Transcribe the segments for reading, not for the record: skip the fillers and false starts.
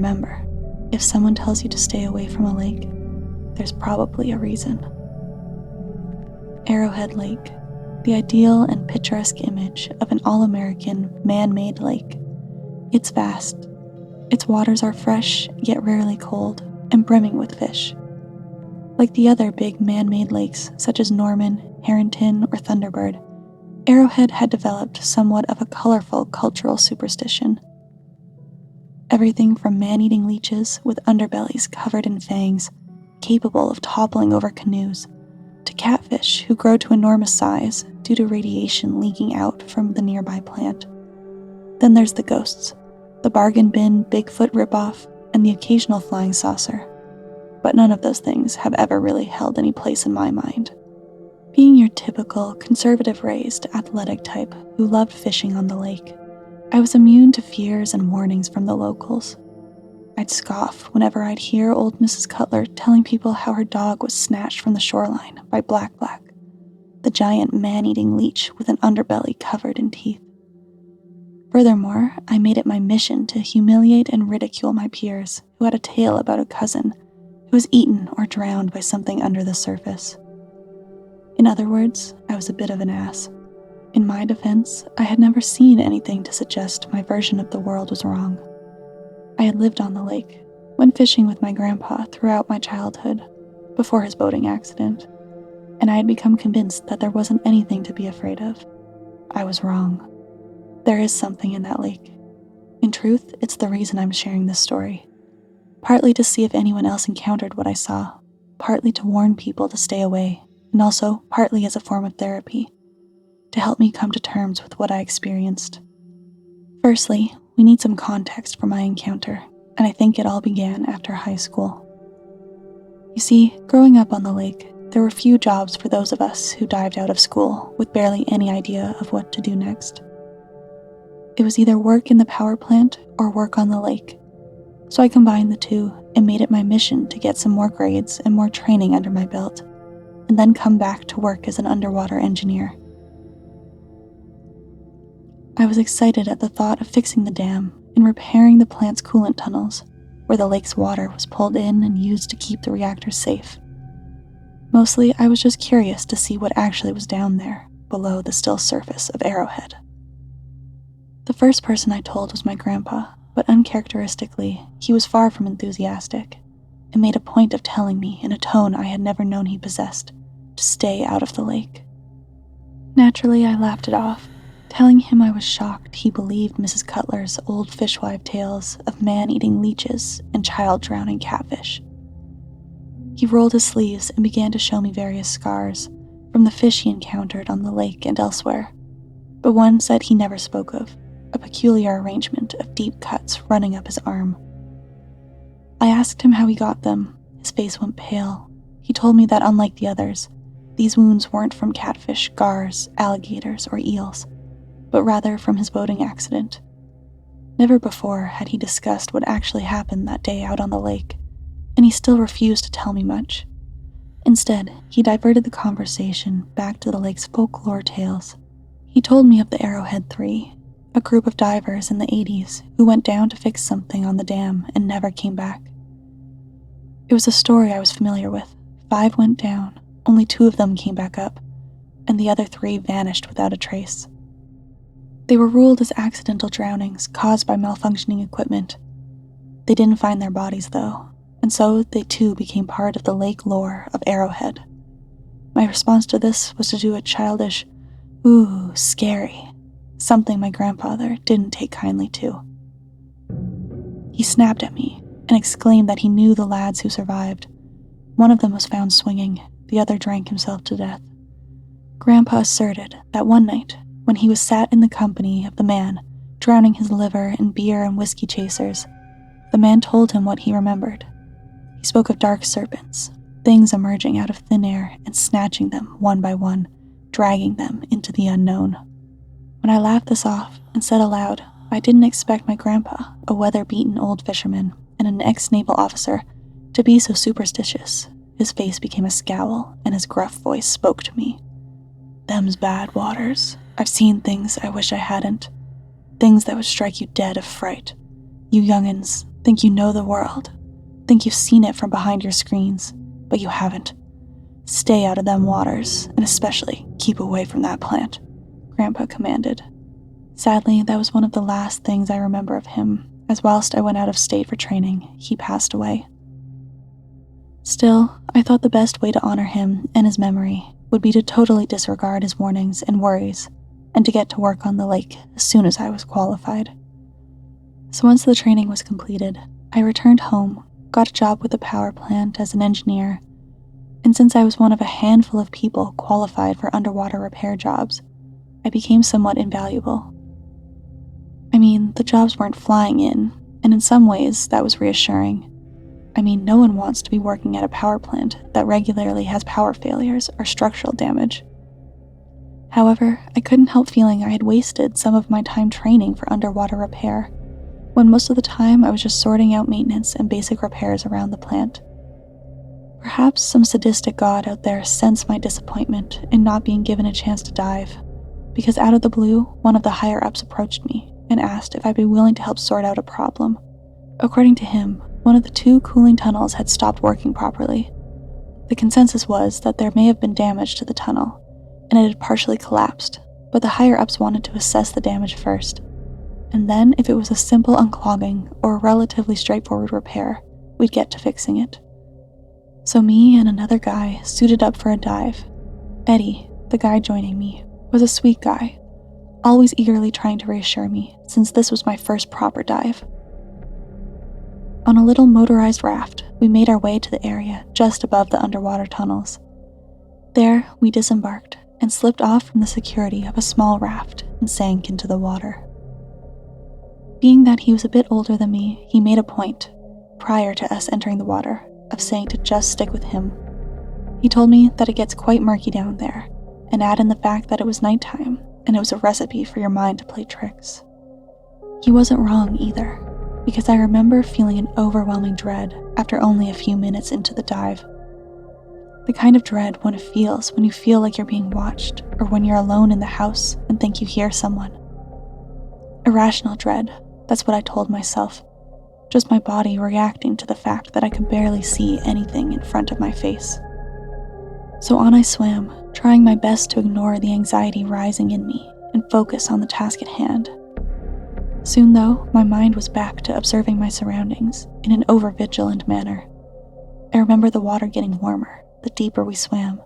Remember, if someone tells you to stay away from a lake, there's probably a reason. Arrowhead Lake, the ideal and picturesque image of an all-American, man-made lake. It's vast. Its waters are fresh, yet rarely cold, and brimming with fish. Like the other big man-made lakes, such as Norman, Harrington, or Thunderbird, Arrowhead had developed somewhat of a colorful cultural superstition. Everything from man-eating leeches with underbellies covered in fangs, capable of toppling over canoes, to catfish who grow to enormous size due to radiation leaking out from the nearby plant. Then there's the ghosts, the bargain bin Bigfoot ripoff, and the occasional flying saucer. But none of those things have ever really held any place in my mind. Being your typical, conservative-raised, athletic type who loved fishing on the lake, I was immune to fears and warnings from the locals. I'd scoff whenever I'd hear old Mrs. Cutler telling people how her dog was snatched from the shoreline by Black, the giant man-eating leech with an underbelly covered in teeth. Furthermore, I made it my mission to humiliate and ridicule my peers who had a tale about a cousin who was eaten or drowned by something under the surface. In other words, I was a bit of an ass. In my defense, I had never seen anything to suggest my version of the world was wrong. I had lived on the lake, went fishing with my grandpa throughout my childhood, before his boating accident, and I had become convinced that there wasn't anything to be afraid of. I was wrong. There is something in that lake. In truth, it's the reason I'm sharing this story. Partly to see if anyone else encountered what I saw, partly to warn people to stay away, and also partly as a form of therapy, to help me come to terms with what I experienced. Firstly, we need some context for my encounter, and I think it all began after high school. You see, growing up on the lake, there were few jobs for those of us who dived out of school with barely any idea of what to do next. It was either work in the power plant or work on the lake, so I combined the two and made it my mission to get some more grades and more training under my belt, and then come back to work as an underwater engineer. I was excited at the thought of fixing the dam and repairing the plant's coolant tunnels, where the lake's water was pulled in and used to keep the reactors safe. Mostly, I was just curious to see what actually was down there, below the still surface of Arrowhead. The first person I told was my grandpa, but uncharacteristically, he was far from enthusiastic, and made a point of telling me in a tone I had never known he possessed, to stay out of the lake. Naturally, I laughed it off, telling him I was shocked he believed Mrs. Cutler's old fishwife tales of man-eating leeches and child-drowning catfish. He rolled his sleeves and began to show me various scars from the fish he encountered on the lake and elsewhere, but one said he never spoke of, a peculiar arrangement of deep cuts running up his arm. I asked him how he got them. His face went pale. He told me that unlike the others, these wounds weren't from catfish, gars, alligators, or eels, but rather from his boating accident. Never before had he discussed what actually happened that day out on the lake, and he still refused to tell me much. Instead, he diverted the conversation back to the lake's folklore tales. He told me of the Arrowhead 3, a group of divers in the 80s who went down to fix something on the dam and never came back. It was a story I was familiar with. 5 went down, only 2 of them came back up, and the other 3 vanished without a trace. They were ruled as accidental drownings caused by malfunctioning equipment. They didn't find their bodies, though, and so they too became part of the lake lore of Arrowhead. My response to this was to do a childish, "Ooh, scary," something my grandfather didn't take kindly to. He snapped at me and exclaimed that he knew the lads who survived. One of them was found swinging, the other drank himself to death. Grandpa asserted that one night, when he was sat in the company of the man, drowning his liver in beer and whiskey chasers, the man told him what he remembered. He spoke of dark serpents, things emerging out of thin air and snatching them one by one, dragging them into the unknown. When I laughed this off and said aloud, I didn't expect my grandpa, a weather-beaten old fisherman and an ex-naval officer, to be so superstitious. His face became a scowl and his gruff voice spoke to me. "Them's bad waters. I've seen things I wish I hadn't. Things that would strike you dead of fright. You young'uns, Think you know the world. Think you've seen it from behind your screens, but you haven't. Stay out of them waters, and especially keep away from that plant, Grandpa commanded. Sadly, that was one of the last things I remember of him, as whilst I went out of state for training, he passed away. Still, I thought the best way to honor him and his memory would be to totally disregard his warnings and worries, and to get to work on the lake as soon as I was qualified. So once the training was completed, I returned home, got a job with the power plant as an engineer, and since I was one of a handful of people qualified for underwater repair jobs, I became somewhat invaluable. I mean, the jobs weren't flying in, and in some ways that was reassuring. I mean, no one wants to be working at a power plant that regularly has power failures or structural damage. However, I couldn't help feeling I had wasted some of my time training for underwater repair, when most of the time I was just sorting out maintenance and basic repairs around the plant. Perhaps some sadistic god out there sensed my disappointment in not being given a chance to dive, because out of the blue, one of the higher-ups approached me and asked if I'd be willing to help sort out a problem. According to him, one of the 2 cooling tunnels had stopped working properly. The consensus was that there may have been damage to the tunnel, and it had partially collapsed, but the higher-ups wanted to assess the damage first, and then if it was a simple unclogging or a relatively straightforward repair, we'd get to fixing it. So me and another guy suited up for a dive. Eddie, the guy joining me, was a sweet guy, always eagerly trying to reassure me since this was my first proper dive. On a little motorized raft, we made our way to the area just above the underwater tunnels. There, we disembarked and slipped off from the security of a small raft and sank into the water. Being that he was a bit older than me, he made a point, prior to us entering the water, of saying to just stick with him. He told me that it gets quite murky down there, and add in the fact that it was nighttime, and it was a recipe for your mind to play tricks. He wasn't wrong either, because I remember feeling an overwhelming dread after only a few minutes into the dive. The kind of dread one feels when you feel like you're being watched, or when you're alone in the house and think you hear someone. Irrational dread, that's what I told myself, just my body reacting to the fact that I could barely see anything in front of my face. So on I swam, trying my best to ignore the anxiety rising in me and focus on the task at hand. Soon though, my mind was back to observing my surroundings in an over-vigilant manner. I remember the water getting warmer the deeper we swam,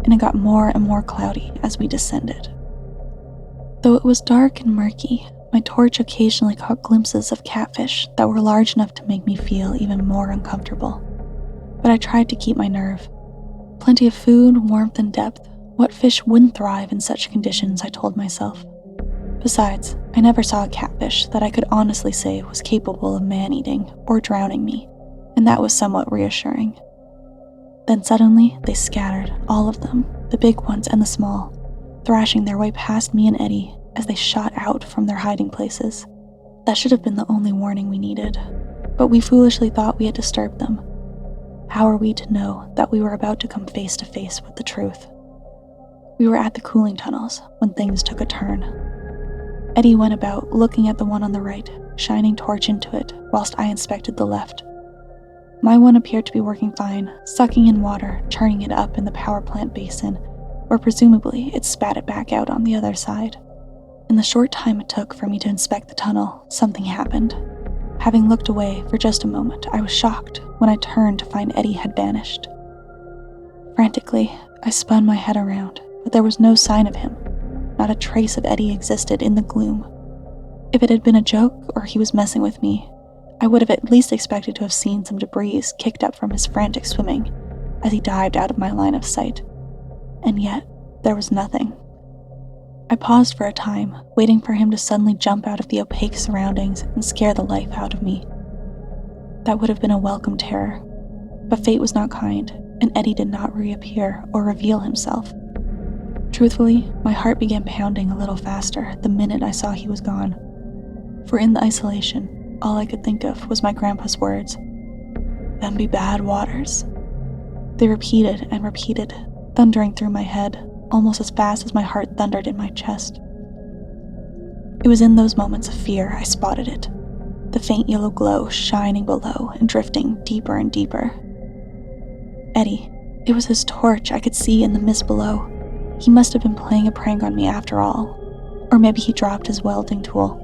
and it got more and more cloudy as we descended. Though it was dark and murky, my torch occasionally caught glimpses of catfish that were large enough to make me feel even more uncomfortable. But I tried to keep my nerve. Plenty of food, warmth, and depth. What fish wouldn't thrive in such conditions, I told myself. Besides, I never saw a catfish that I could honestly say was capable of man-eating or drowning me, and that was somewhat reassuring. Then suddenly, they scattered, all of them, the big ones and the small, thrashing their way past me and Eddie as they shot out from their hiding places. That should have been the only warning we needed, but we foolishly thought we had disturbed them. How are we to know that we were about to come face to face with the truth? We were at the cooling tunnels when things took a turn. Eddie went about looking at the one on the right, shining torch into it, whilst I inspected the left. My one appeared to be working fine, sucking in water, churning it up in the power plant basin, where presumably it spat it back out on the other side. In the short time it took for me to inspect the tunnel, something happened. Having looked away for just a moment, I was shocked when I turned to find Eddie had vanished. Frantically, I spun my head around, but there was no sign of him. Not a trace of Eddie existed in the gloom. If it had been a joke or he was messing with me, I would have at least expected to have seen some debris kicked up from his frantic swimming as he dived out of my line of sight. And yet, there was nothing. I paused for a time, waiting for him to suddenly jump out of the opaque surroundings and scare the life out of me. That would have been a welcome terror, but fate was not kind, and Eddie did not reappear or reveal himself. Truthfully, my heart began pounding a little faster the minute I saw he was gone. For in the isolation, all I could think of was my grandpa's words, "Them be bad waters." They repeated and repeated, thundering through my head, almost as fast as my heart thundered in my chest. It was in those moments of fear I spotted it. the faint yellow glow shining below and drifting deeper and deeper. Eddie. It was his torch I could see in the mist below. He must have been playing a prank on me after all. Or maybe he dropped his welding tool.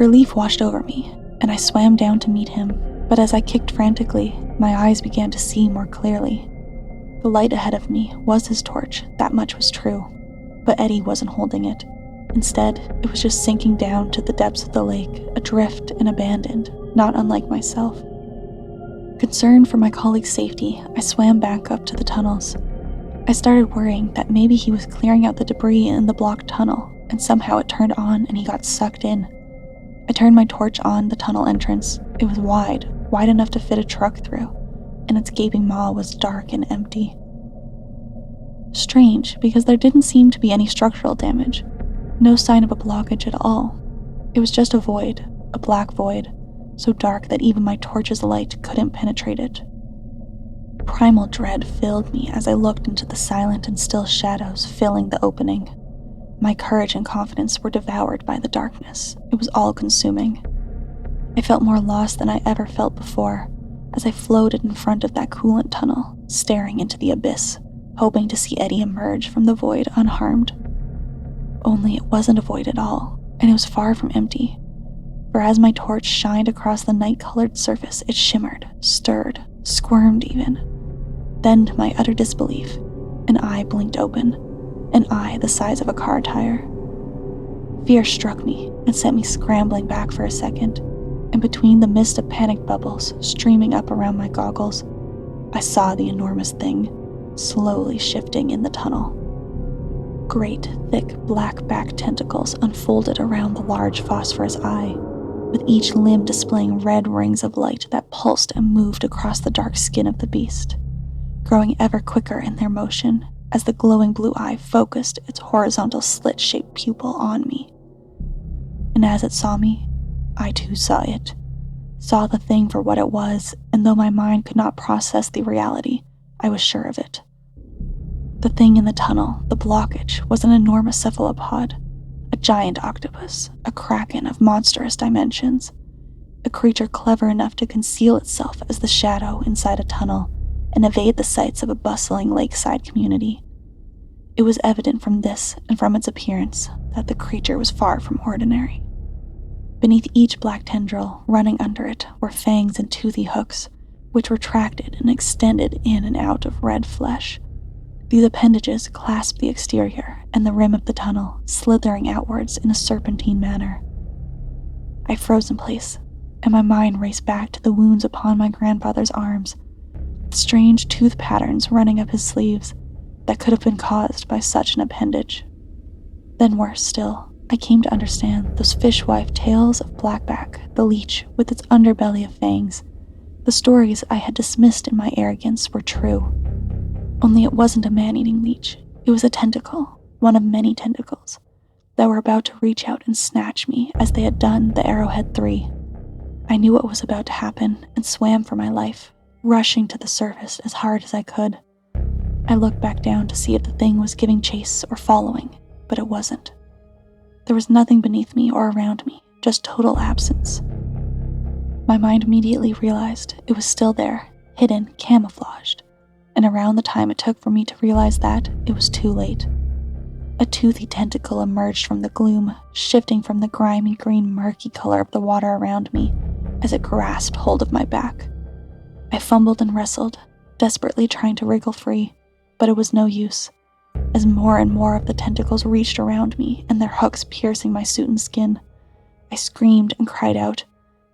Relief washed over me, and I swam down to meet him, but as I kicked frantically, my eyes began to see more clearly. The light ahead of me was his torch, that much was true, but Eddie wasn't holding it. Instead, it was just sinking down to the depths of the lake, adrift and abandoned, not unlike myself. Concerned for my colleague's safety, I swam back up to the tunnels. I started worrying that maybe he was clearing out the debris in the blocked tunnel, and somehow it turned on and he got sucked in. I turned my torch on the tunnel entrance. It was wide enough to fit a truck through, and its gaping maw was dark and empty. Strange, because there didn't seem to be any structural damage. No sign of a blockage at all. It was just a void, a black void, so dark that even my torch's light couldn't penetrate it. Primal dread filled me as I looked into the silent and still shadows filling the opening. My courage and confidence were devoured by the darkness. It was all-consuming. I felt more lost than I ever felt before, as I floated in front of that coolant tunnel, staring into the abyss, hoping to see Eddie emerge from the void unharmed. Only it wasn't a void at all, and it was far from empty. For as my torch shined across the night-colored surface, it shimmered, stirred, squirmed even. Then, to my utter disbelief, an eye blinked open, an eye the size of a car tire. Fear struck me and sent me scrambling back for a second, and between the mist of panic bubbles streaming up around my goggles, I saw the enormous thing, slowly shifting in the tunnel. Great, thick, black-backed tentacles unfolded around the large phosphorus eye, with each limb displaying red rings of light that pulsed and moved across the dark skin of the beast, growing ever quicker in their motion as the glowing blue eye focused its horizontal slit-shaped pupil on me. And as it saw me, I too saw it, saw the thing for what it was, and though my mind could not process the reality, I was sure of it. The thing in the tunnel, the blockage, was an enormous cephalopod, a giant octopus, a kraken of monstrous dimensions, a creature clever enough to conceal itself as the shadow inside a tunnel and evade the sights of a bustling lakeside community. It was evident from this and from its appearance that the creature was far from ordinary. Beneath each black tendril, running under it, were fangs and toothy hooks, which retracted and extended in and out of red flesh. These appendages clasped the exterior and the rim of the tunnel, slithering outwards in a serpentine manner. I froze in place, and my mind raced back to the wounds upon my grandfather's arms, the strange tooth patterns running up his sleeves that could have been caused by such an appendage. Then worse still, I came to understand those fishwife tales of Blackback, the leech with its underbelly of fangs. The stories I had dismissed in my arrogance were true. Only it wasn't a man-eating leech. It was a tentacle, one of many tentacles, that were about to reach out and snatch me as they had done the Arrowhead 3. I knew what was about to happen and swam for my life, rushing to the surface as hard as I could. I looked back down to see if the thing was giving chase or following, but it wasn't. There was nothing beneath me or around me, just total absence. My mind immediately realized it was still there, hidden, camouflaged, and around the time it took for me to realize that, it was too late. A toothy tentacle emerged from the gloom, shifting from the grimy green murky color of the water around me as it grasped hold of my back. I fumbled and wrestled, desperately trying to wriggle free, but it was no use, as more and more of the tentacles reached around me and their hooks piercing my suit and skin. I screamed and cried out,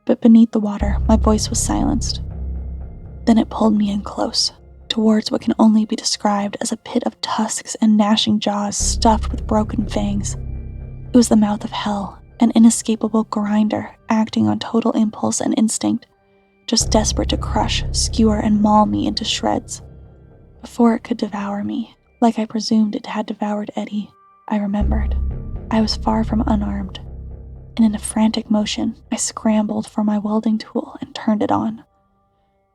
but beneath the water, my voice was silenced. Then it pulled me in close, towards what can only be described as a pit of tusks and gnashing jaws stuffed with broken fangs. It was the mouth of hell, an inescapable grinder acting on total impulse and instinct, just desperate to crush, skewer, and maul me into shreds. Before it could devour me, like I presumed it had devoured Eddie, I remembered. I was far from unarmed, and in a frantic motion, I scrambled for my welding tool and turned it on.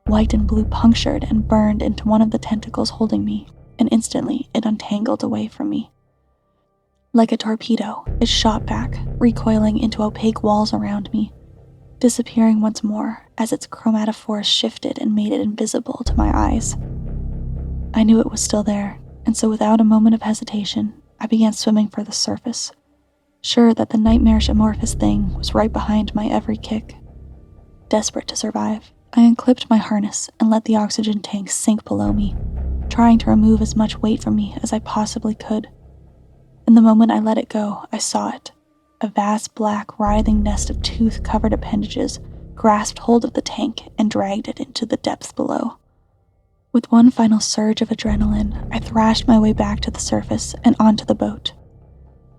White and blue punctured and burned into one of the tentacles holding me, and instantly it untangled away from me. Like a torpedo, it shot back, recoiling into opaque walls around me. disappearing once more as its chromatophore shifted and made it invisible to my eyes. I knew it was still there, and so without a moment of hesitation, I began swimming for the surface, sure that the nightmarish amorphous thing was right behind my every kick. Desperate to survive, I unclipped my harness and let the oxygen tank sink below me, trying to remove as much weight from me as I possibly could. And the moment I let it go, I saw it. A vast black writhing nest of tooth-covered appendages grasped hold of the tank and dragged it into the depths below. With one final surge of adrenaline, I thrashed my way back to the surface and onto the boat.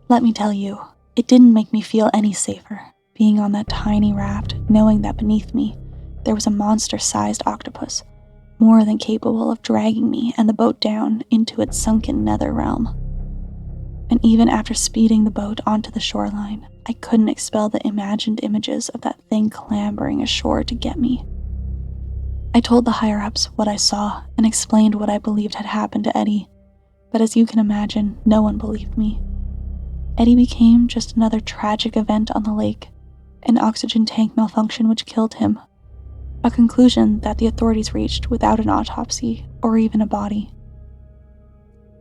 Let me tell you, it didn't make me feel any safer, being on that tiny raft, knowing that beneath me, there was a monster-sized octopus, more than capable of dragging me and the boat down into its sunken nether realm. And even after speeding the boat onto the shoreline, I couldn't expel the imagined images of that thing clambering ashore to get me. I told the higher-ups what I saw and explained what I believed had happened to Eddie, but as you can imagine, no one believed me. Eddie became just another tragic event on the lake, an oxygen tank malfunction which killed him, a conclusion that the authorities reached without an autopsy or even a body.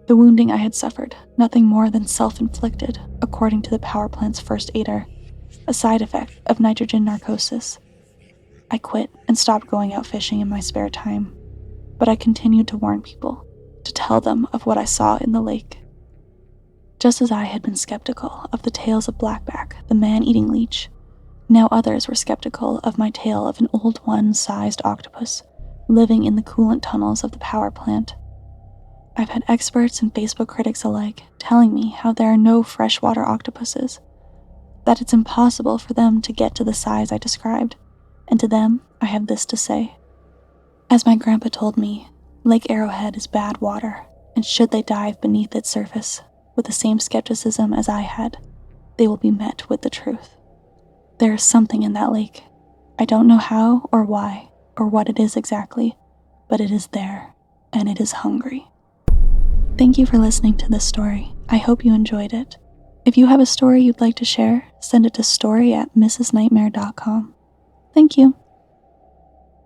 The wounding I had suffered, nothing more than self-inflicted, according to the power plant's first aider, a side effect of nitrogen narcosis. I quit and stopped going out fishing in my spare time, but I continued to warn people, to tell them of what I saw in the lake. Just as I had been skeptical of the tales of Blackback, the man-eating leech, now others were skeptical of my tale of an old one-sized octopus living in the coolant tunnels of the power plant. I've had experts and Facebook critics alike telling me how there are no freshwater octopuses, that it's impossible for them to get to the size I described, and to them, I have this to say. As my grandpa told me, Lake Arrowhead is bad water, and should they dive beneath its surface, with the same skepticism as I had, they will be met with the truth. There is something in that lake. I don't know how or why, or what it is exactly, but it is there, and it is hungry. Thank you for listening to this story. I hope you enjoyed it. If you have a story you'd like to share, send it to story@mrsnightmare.com. Thank you.